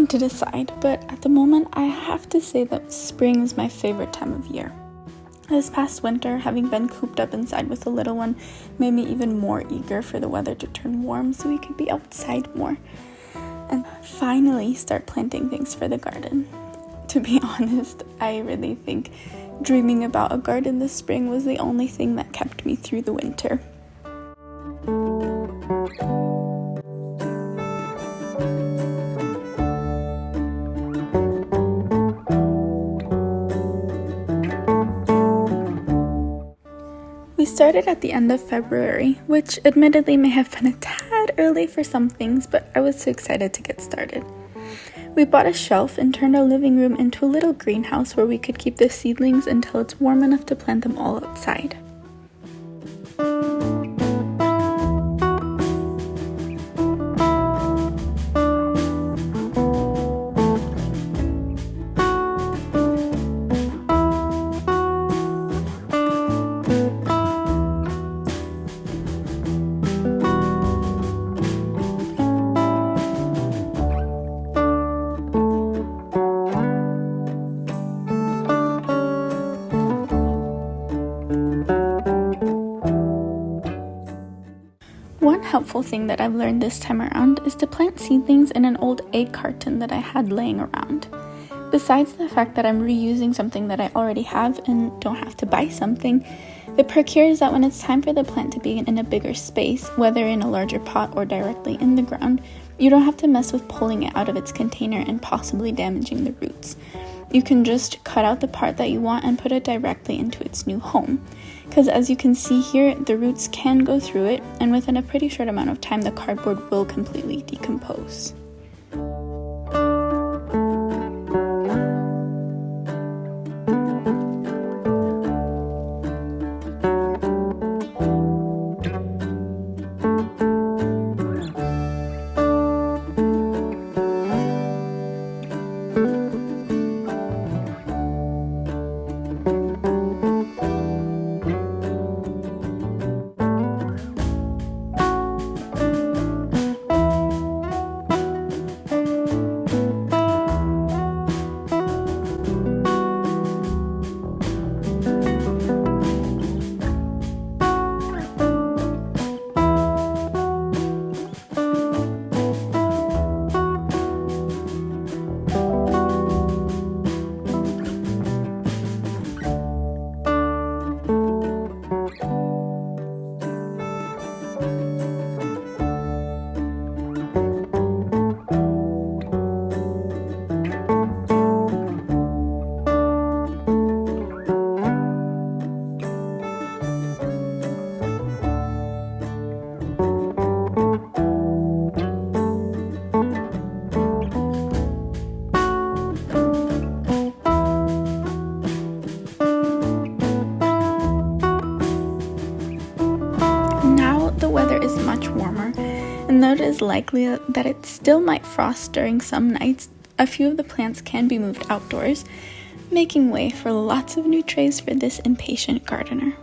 trying to decide, but at the moment I have to say that spring is my favorite time of year. This past winter, having been cooped up inside with a little one made me even more eager for the weather to turn warm so we could be outside more and finally start planting things for the garden. To be honest, I really think dreaming about a garden this spring was the only thing that kept me through the winter. We started at the end of February, which admittedly may have been a tad early for some things, but I was so excited to get started. We bought a shelf and turned our living room into a little greenhouse where we could keep the seedlings until it's warm enough to plant them all outside. One helpful thing that I've learned this time around is to plant seedlings in an old egg carton that I had laying around. Besides the fact that I'm reusing something that I already have and don't have to buy something, the perk here is that when it's time for the plant to be in a bigger space, whether in a larger pot or directly in the ground, you don't have to mess with pulling it out of its container and possibly damaging the roots. You can just cut out the part that you want and put it directly into its new home. Because as you can see here, the roots can go through it, and within a pretty short amount of time, the cardboard will completely decompose. The weather is much warmer, and though it is likely that it still might frost during some nights, a few of the plants can be moved outdoors, making way for lots of new trays for this impatient gardener.